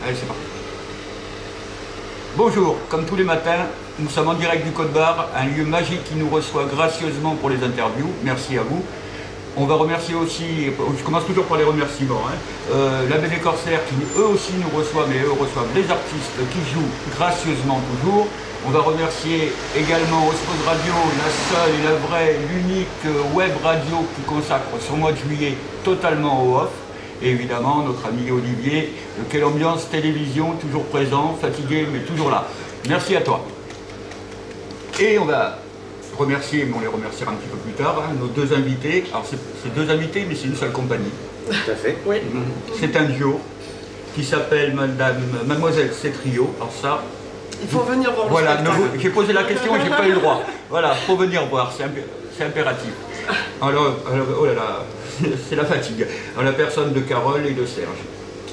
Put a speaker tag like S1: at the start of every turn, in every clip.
S1: Allez, c'est parti. Bonjour, comme tous les matins, nous sommes en direct du Côte-Barre, un lieu magique qui nous reçoit gracieusement pour les interviews. Merci à vous. On va remercier aussi, je commence toujours par les remerciements, la BD Corsair qui eux aussi nous reçoivent, mais eux reçoivent les artistes qui jouent gracieusement toujours. On va remercier également Osmose Radio, la seule et la vraie, l'unique web radio qui consacre son mois de juillet totalement au off. Et évidemment notre ami Olivier, de Quelle Ambiance Télévision, toujours présent, fatigué mais toujours là. Merci à toi. Et on va remercier, mais on les remerciera un petit peu plus tard, nos deux invités. Alors c'est deux invités, mais c'est une seule compagnie.
S2: Tout à fait.
S3: Oui.
S1: C'est un duo qui s'appelle Mademoiselle Cetrio. Alors ça,
S3: il faut venir voir
S1: voilà,
S3: le spectacle.
S1: j'ai posé la question et j'ai pas eu le droit. Voilà, il faut venir voir, c'est impératif. Alors, oh là là, c'est la fatigue. En la personne de Carole et de Serge.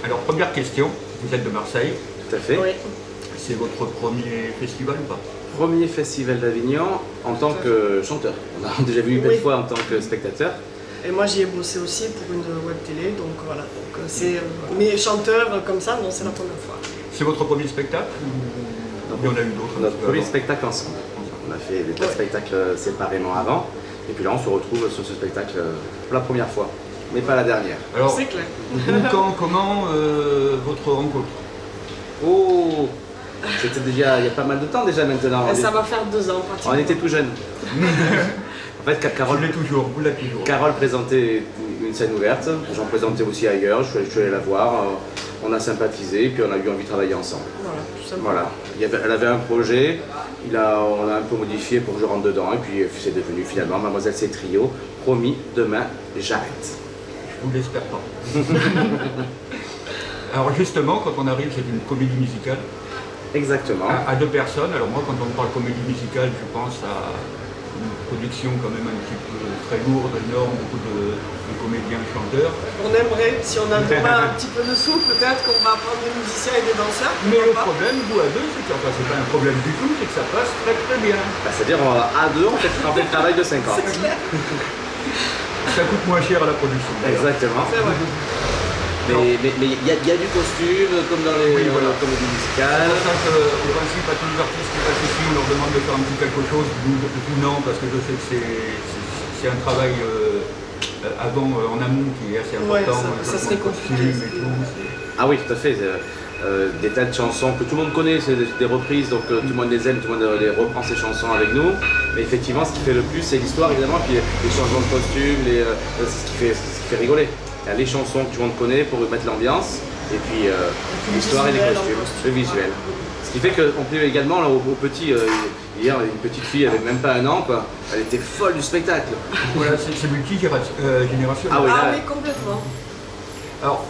S1: Alors, première question, vous êtes de Marseille.
S2: Tout à fait.
S3: Oui.
S1: C'est votre premier festival ou pas?
S2: Premier festival d'Avignon en tant que chanteur. On a déjà vu une belle fois en tant que spectateur.
S3: Et moi j'y ai bossé aussi pour une web télé, donc voilà. Donc, mais chanteur comme ça, non, c'est la première fois.
S1: C'est votre premier spectacle ou il y en a eu d'autres?
S2: Notre premier spectacle ensemble. On a fait des tas de spectacles séparément avant. Et puis là, on se retrouve sur ce spectacle pour la première fois, mais pas la dernière.
S1: Alors,
S3: c'est clair.
S1: quand, comment votre rencontre?
S2: Oh, c'était déjà il y a pas mal de temps déjà maintenant.
S3: Et ça va faire 2 ans pratiquement.
S2: On était tout jeunes. En fait,
S1: Vous l'êtes toujours, vous l'êtes toujours.
S2: Carole présentait une scène ouverte, j'en présentais aussi ailleurs, je suis allé la voir, on a sympathisé, puis on a eu envie de travailler ensemble.
S3: Voilà, tout simplement.
S2: Voilà. Elle avait un projet, on a un peu modifié pour que je rentre dedans, et puis c'est devenu finalement Mademoiselle Cetrio. Promis, demain, j'arrête.
S1: Je vous l'espère pas. Alors justement, quand on arrive, c'est une comédie musicale.
S2: Exactement.
S1: À 2 personnes. Alors moi, quand on parle comédie musicale, je pense à une production quand même un petit peu très lourde, énorme, beaucoup de comédiens, chanteurs.
S3: On aimerait, si on a demain un petit peu de sous, peut-être qu'on va prendre des musiciens et des danseurs.
S1: Mais le
S3: Pourquoi pas.
S1: problème, vous à 2, c'est que c'est pas un problème du tout, c'est que ça passe très très bien.
S2: Bah, c'est-à-dire à deux, on fait le travail de 50.
S3: C'est clair.
S1: Ça coûte moins cher à la production.
S2: Exactement.
S3: C'est vrai.
S2: Mais il y a du costume, comme dans les comédies
S1: C'est
S2: musicales.
S1: pour ça qu'au principe, à tous les artistes qui passent ici, on leur demande de faire un petit quelque chose. Vous non, parce que je sais que c'est un travail en amont qui est assez
S3: Ouais,
S1: important.
S3: ça serait compliqué.
S1: Et tout.
S2: Ah oui, tout à fait. Des tas de chansons que tout le monde connaît, c'est des reprises, donc tout le monde les aime, tout le monde les reprend ces chansons avec nous. Mais effectivement, ce qui fait le plus, c'est l'histoire évidemment, puis les changements de costumes, c'est ce qui fait rigoler. Il y a les chansons que tout le monde connaît pour mettre l'ambiance, et puis l'histoire et les costumes, le visuel. Ce qui fait qu'on plaît également là, aux petits. Hier, une petite fille, elle avait même pas 1 an, quoi. Elle était folle du spectacle.
S1: Voilà, c'est multi-génération.
S2: Ah oui,
S3: Ah
S2: là,
S3: oui, complètement.
S1: Alors,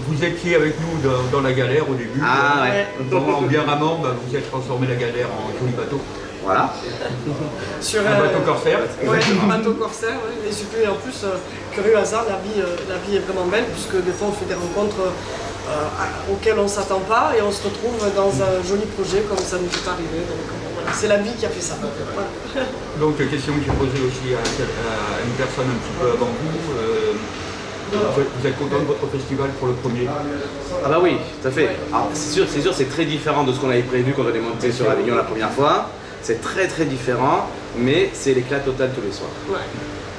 S1: vous étiez avec nous dans la galère au début.
S2: Ah ouais.
S1: En bien ramant, vous avez transformé la galère en joli bateau.
S2: Voilà.
S3: Sur
S1: Un bateau corsaire.
S3: Ouais, un bateau corsaire, ouais. Et surtout, en plus, curieux hasard, la vie est vraiment belle, puisque des fois on fait des rencontres auxquelles on ne s'attend pas et on se retrouve dans un joli projet comme ça nous est arrivé. Donc voilà, c'est la vie qui a fait ça. Voilà.
S1: Donc, question que j'ai posée aussi à une personne un petit peu avant vous. Vous êtes content de votre festival pour le premier?
S2: Ah bah oui, tout à fait. Alors c'est sûr, c'est très différent de ce qu'on avait prévu quand on est monté sur Avignon la première fois. C'est très très différent, mais c'est l'éclat total tous les soirs.
S3: Ouais.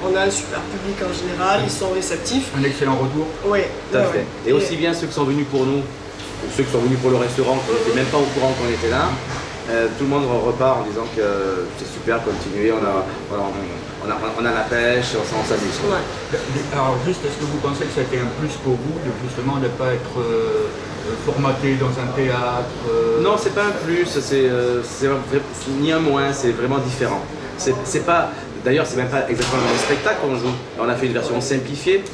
S3: On a un super public en général, ils sont réceptifs.
S1: Un excellent retour.
S3: Oui,
S2: Tout à fait. Et aussi bien ceux qui sont venus pour nous, ou ceux qui sont venus pour le restaurant, qui n'étaient même pas au courant qu'on était là, tout le monde repart en disant que c'est super, continuez, on a la pêche, on s'amuse.
S3: Ouais.
S1: Alors juste, est-ce que vous pensez que ça a été un plus pour vous de justement ne pas être formaté dans un théâtre
S2: Non, c'est pas un plus, c'est ni un moins, c'est vraiment différent. C'est pas, d'ailleurs, c'est même pas exactement le même spectacle qu'on joue. On a fait une version simplifiée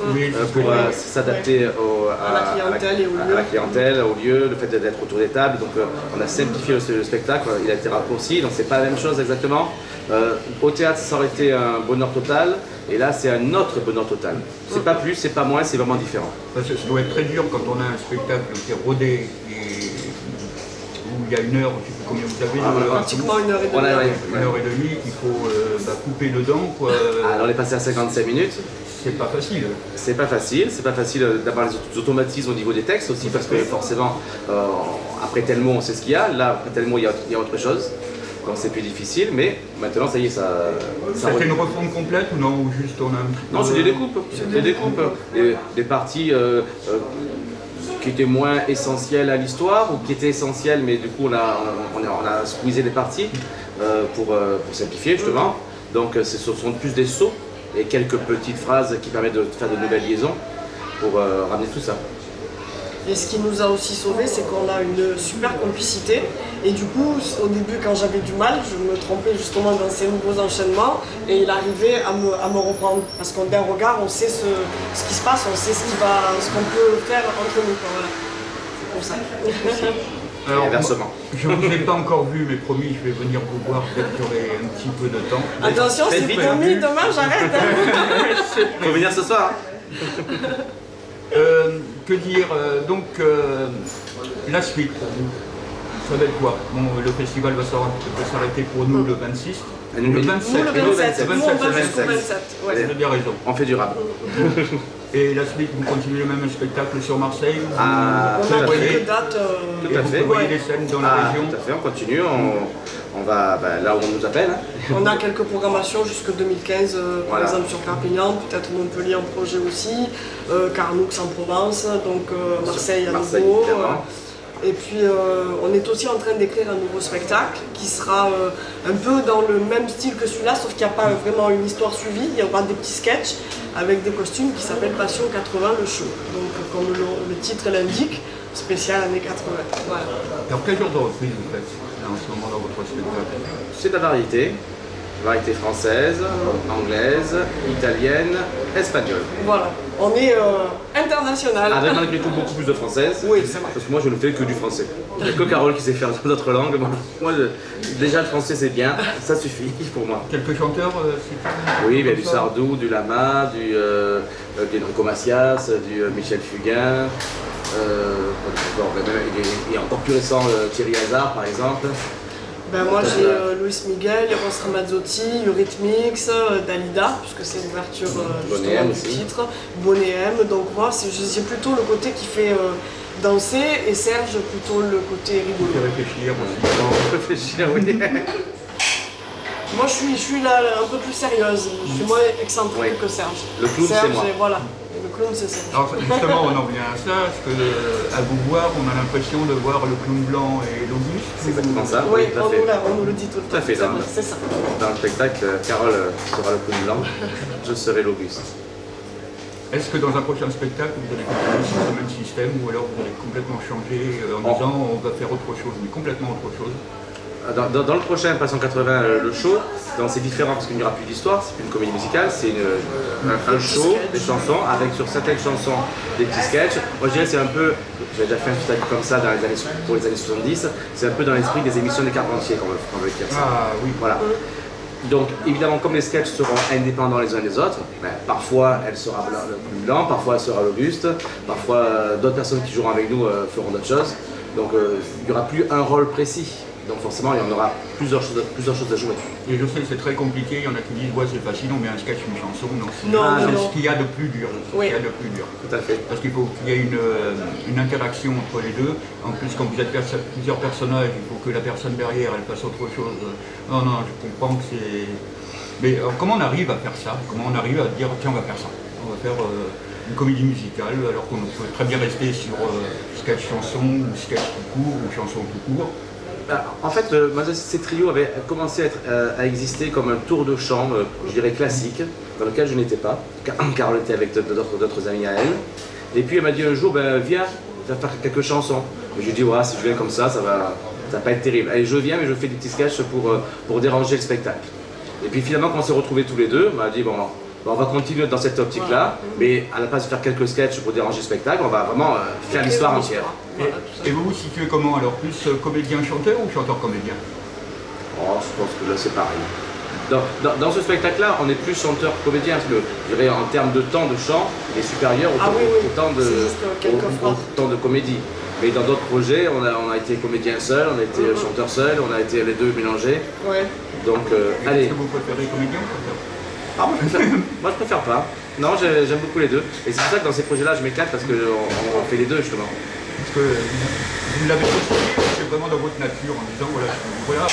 S2: pour s'adapter
S3: à la clientèle et au lieu.
S2: à la clientèle, au lieu, le fait d'être autour des tables. Donc on a simplifié le spectacle, il a été raccourci, donc c'est pas la même chose exactement. Au théâtre, ça aurait été un bonheur total, et là, c'est un autre bonheur total. C'est pas plus, c'est pas moins, c'est vraiment différent.
S1: Parce que ça doit être très dur quand on a un spectacle qui est rodé et où il y a 1 heure, je sais plus combien vous avez.
S3: Pratiquement 1 heure et demie.
S1: 1 heure et demie qu'il faut couper dedans. Quoi.
S2: Alors on est passé à 55 minutes.
S1: c'est pas facile.
S2: C'est pas facile d'avoir les automatismes au niveau des textes aussi, parce que forcément, après tel mot, on sait ce qu'il y a, là, après tel mot, il y a autre chose. Donc c'est plus difficile, mais maintenant, ça y est, ça
S1: C'était une refonte complète ou non, ou juste on a un petit peu...
S2: Non, c'est des découpes. Des parties qui étaient moins essentielles à l'histoire, ou qui étaient essentielles, mais du coup, on a squeezé des parties pour simplifier, justement. Donc ce sont plus des sauts et quelques petites phrases qui permettent de faire de nouvelles liaisons pour ramener tout ça.
S3: Et ce qui nous a aussi sauvés, c'est qu'on a une super complicité. Et du coup, au début, quand j'avais du mal, je me trompais justement dans ces nouveaux enchaînements. Et il arrivait à me reprendre. Parce qu'on d'un regard, on sait ce qui se passe, on sait ce qu'on peut faire entre nous. Voilà. C'est pour ça.
S1: Alors,
S2: inversement.
S1: Je ne vous ai pas encore vu, mais promis, je vais venir vous voir dès que j'aurai un petit peu de temps.
S3: Attention, c'est promis, demain j'arrête.
S2: Faut venir ce soir.
S1: Que dire, donc la suite pour vous, ça va être quoi? Bon, le festival va s'arrêter pour nous le 26.
S3: Nous le 27, nous on va jusqu'au 27.
S1: Ouais. Vous avez bien raison.
S2: On fait durable.
S1: Et la suite, vous continuez le même spectacle sur Marseille?
S3: On a quelques dates.
S2: Tout à fait.
S1: Vous voyez des scènes dans la région?
S2: Tout à fait, on continue. On va là où on nous appelle.
S3: On a quelques programmations jusque 2015, par exemple sur Perpignan, peut-être Montpellier en projet aussi, Carnoux en Provence, donc Marseille à nouveau. Et puis on est aussi en train d'écrire un nouveau spectacle qui sera un peu dans le même style que celui-là, sauf qu'il n'y a pas vraiment une histoire suivie, il y aura des petits sketchs avec des costumes qui s'appellent Passion 80 le show. Donc comme le titre l'indique, spécial années 80. Voilà.
S1: Alors quel genre de reprise vous faites là, en ce moment dans votre spectacle?
S2: C'est de la variété française, anglaise, italienne, espagnole.
S3: Voilà, on est international.
S2: Avec malgré tout beaucoup plus de française.
S3: Oui, c'est vrai.
S2: Parce que moi je ne fais que du français. Il n'y a que Carole qui sait faire d'autres langues. Moi déjà le français c'est bien, ça suffit pour moi.
S1: Quelques chanteurs
S2: Oui, il y a du Sardou, du Lama, du Enrico Macias, du Michel Fugain. Il est encore plus récent Thierry Hazard par exemple.
S3: Ben moi j'ai Luis Miguel, Eros Ramazzotti, Eurythmics, Dalida, puisque c'est l'ouverture du titre, Bonnet M, donc moi j'ai plutôt le côté qui fait danser et Serge plutôt le côté rigolo.
S2: Réfléchir, oui.
S3: Moi je suis là un peu plus sérieuse, je suis moins excentrique que Serge.
S2: Le clown c'est moi.
S3: Voilà. Le clown c'est Serge.
S1: Alors justement on en vient à ça, parce que à vous voir on a l'impression de voir le clown blanc et l'Auguste.
S2: C'est exactement ça.
S3: Oui, on nous le dit tout le temps.
S2: Tout à fait,
S3: c'est ça.
S2: Dans le spectacle, Carole sera le clown blanc, je serai l'Auguste.
S1: Est-ce que dans un prochain spectacle vous allez continuer sur le même système ou alors vous allez complètement changer en disant on va faire autre chose, mais complètement autre chose?
S2: Dans le prochain Passion 80, le show, c'est différent parce qu'il n'y aura plus d'histoire, c'est plus une comédie musicale, c'est un show, des chansons, avec sur certaines chansons des petits sketchs. Moi je dirais c'est un peu, j'ai déjà fait un spectacle comme ça pour les années 70, c'est un peu dans l'esprit des émissions des Carpentiers qu'on veut dire ça.
S1: Ah oui.
S2: Voilà. Donc évidemment comme les sketchs seront indépendants les uns des autres, parfois elle sera le plus blanc, parfois elle sera l'Auguste, parfois d'autres personnes qui joueront avec nous feront d'autres choses. Donc il n'y aura plus un rôle précis. Donc forcément, il y en aura plusieurs choses à jouer.
S1: Et je sais que c'est très compliqué, il y en a qui disent ouais c'est facile, on met un sketch, une chanson. Non, c'est ce qu'il y a de plus dur.
S3: Oui.
S2: Tout à fait.
S1: Parce qu'il faut qu'il y ait une interaction entre les deux. En plus, quand vous êtes plusieurs personnages, il faut que la personne derrière elle fasse autre chose. Non, je comprends que c'est... Mais comment on arrive à faire ça? Comment on arrive à dire tiens on va faire ça? On va faire une comédie musicale alors qu'on peut très bien rester sur sketch chanson ou sketch tout court ou chanson tout court.
S2: En fait, ces trios avaient commencé à exister comme un tour de chant, je dirais classique, dans lequel je n'étais pas. Carole était avec d'autres amis à elle. Et puis elle m'a dit un jour, viens, faire quelques chansons. Et je lui ai dit, ouais, si je viens comme ça va pas être terrible. Allez, je viens, mais je fais des petits sketchs pour déranger le spectacle. Et puis finalement, quand on s'est retrouvés tous les deux, on m'a dit, bon, on va continuer dans cette optique-là, mais à la place de faire quelques sketchs pour déranger le spectacle, on va vraiment faire l'histoire entière.
S1: Et vous vous situez comment alors? Plus comédien-chanteur ou chanteur-comédien?
S2: Oh, je pense que là c'est pareil. Dans ce spectacle-là, on est plus chanteur-comédien, parce que je dirais en termes de temps de chant, il est supérieur au temps de comédie. Mais dans d'autres projets, on a été comédien seul, on a été chanteur seul, on a été les deux mélangés.
S3: Ouais.
S2: Donc, allez.
S1: Est-ce que vous préférez comédien ou chanteur?
S2: Ah, moi je préfère pas. Non, j'aime beaucoup les deux. Et c'est pour ça que dans ces projets-là, je m'éclate parce qu'on fait les deux justement.
S1: Parce que vous l'avez postulé, c'est vraiment dans votre nature en disant voilà,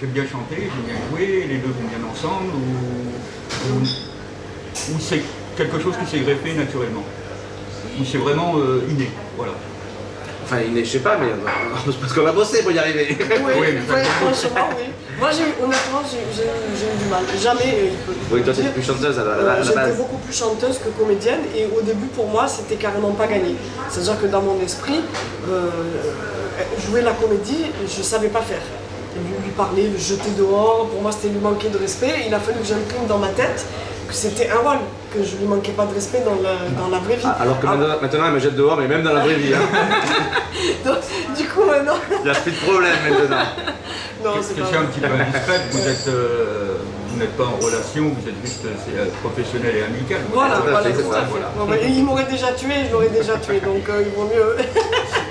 S1: j'aime bien chanter, j'aime bien jouer, les deux vont bien ensemble, ou c'est quelque chose qui s'est greffé naturellement, ou c'est vraiment inné, voilà.
S2: Enfin, je sais pas, mais parce qu'on a bossé pour y arriver.
S3: Oui, franchement, oui. Moi, honnêtement, j'ai eu du mal. Jamais.
S2: Oui, toi, tu es plus chanteuse à la base.
S3: J'étais beaucoup plus chanteuse que comédienne, et au début, pour moi, c'était carrément pas gagné. C'est-à-dire que dans mon esprit, jouer la comédie, je savais pas faire. Lui parler, le jeter dehors, pour moi, c'était lui manquer de respect. Il a fallu que j'imprime dans ma tête que c'était un rôle, que je lui manquais pas de respect dans la vraie vie.
S2: Alors que maintenant, elle me jette dehors, mais même dans la vraie vie. Hein.
S3: Donc, du coup, non.
S2: Il n'y a plus de problème maintenant.
S3: Non, c'est pas
S1: un petit peu indiscrète, vous n'êtes pas en relation, vous êtes juste professionnel et amical.
S3: Voilà,
S2: tout à fait.
S3: Bon, il m'aurait déjà tué, je l'aurais déjà tué, donc il vaut mieux.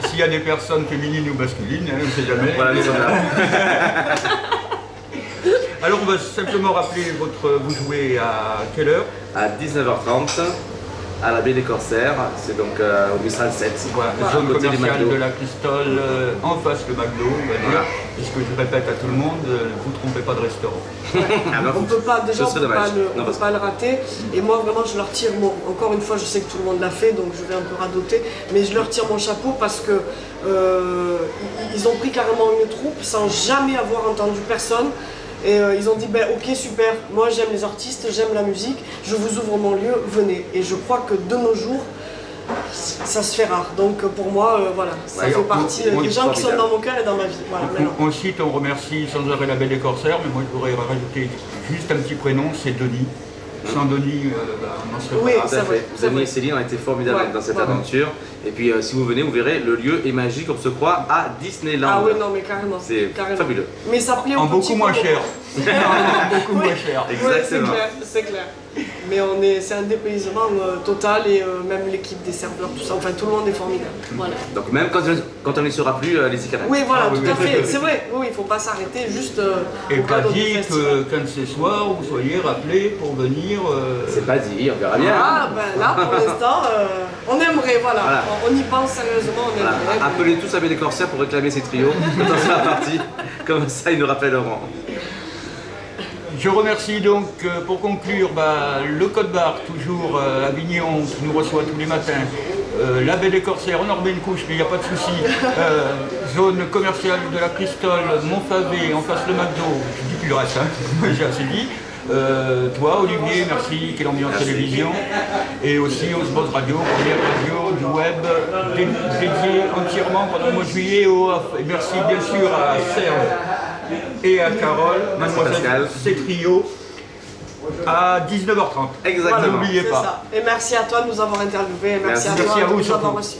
S1: S'il y a des personnes féminines ou masculines, on ne sait jamais.
S2: Voilà, les hommes là.
S1: Alors on va simplement rappeler vous jouez à quelle heure?
S2: À 19h30, à la baie des Corsaires, c'est donc au Mistral 7.
S1: Voilà, zone commerciale de la Cristole, en face le McDo, on va dire. Puisque je répète à tout le monde, vous ne trompez pas de restaurant.
S3: On peut pas, déjà, on ne peut pas le rater. Et moi, vraiment, je leur tire encore une fois, je sais que tout le monde l'a fait, donc je vais un peu radoter, mais je leur tire mon chapeau parce que ils ont pris carrément une troupe sans jamais avoir entendu personne. Et ils ont dit, ok, super, moi j'aime les artistes, j'aime la musique, je vous ouvre mon lieu, venez. Et je crois que de nos jours, ça se fait rare. Donc pour moi, voilà, ça fait partie des gens qui sont dans mon cœur et dans ma vie. Voilà,
S1: ensuite, on remercie sans arrêt la Belle des Corsaires, mais moi je voudrais rajouter juste un petit prénom, c'est Denis. Sans Denis, on n'en serait pas.
S3: Oui, c'est vrai.
S2: Denis et Céline ont été formidables dans cette aventure. Et puis si vous venez, vous verrez, le lieu est magique, on se croit à Disneyland.
S3: Ah oui, non, mais carrément.
S2: C'est fabuleux.
S3: Mais ça plaît
S1: en beaucoup moins cher. Beaucoup moins cher.
S2: Exactement.
S3: C'est clair. Mais c'est un dépaysement total, et même l'équipe des serveurs, tout ça, enfin tout le monde est formidable. Voilà.
S2: Donc même quand on n'y sera plus, les y
S3: Oui, voilà, tout à fait. C'est vrai, oui, il ne faut pas s'arrêter juste
S1: et pas dit qu'un de ces soirs, vous soyez rappelés pour venir.
S2: C'est pas dit, on verra bien.
S3: Ah, ben là, pour l'instant, on aimerait, voilà. On y pense sérieusement, on aimerait.
S2: Voilà. Appelez tous à des Corsaires pour réclamer ces trios quand on sera parti. Comme ça, ils nous rappelleront.
S1: Je remercie donc, pour conclure, le Code Barre, toujours à Avignon, qui nous reçoit tous les matins. La Baie des Corsaires, on en remet une couche, mais il n'y a pas de souci. Zone commerciale de la Cristole, Montfavet, en face le McDo. Je dis plus le reste, hein. J'ai assez dit. Toi, Olivier, merci, quelle ambiance télévision. Et aussi Osmose Radio, première radio du web, dédiée entièrement pendant le mois de juillet au off. Et merci bien sûr à Serge et à Carole, mademoiselle Cétrio, à 19h30.
S2: Exactement.
S1: N'oubliez pas.
S3: Ça. Et merci à toi de nous avoir interviewés, et merci à toi de nous avoir reçus.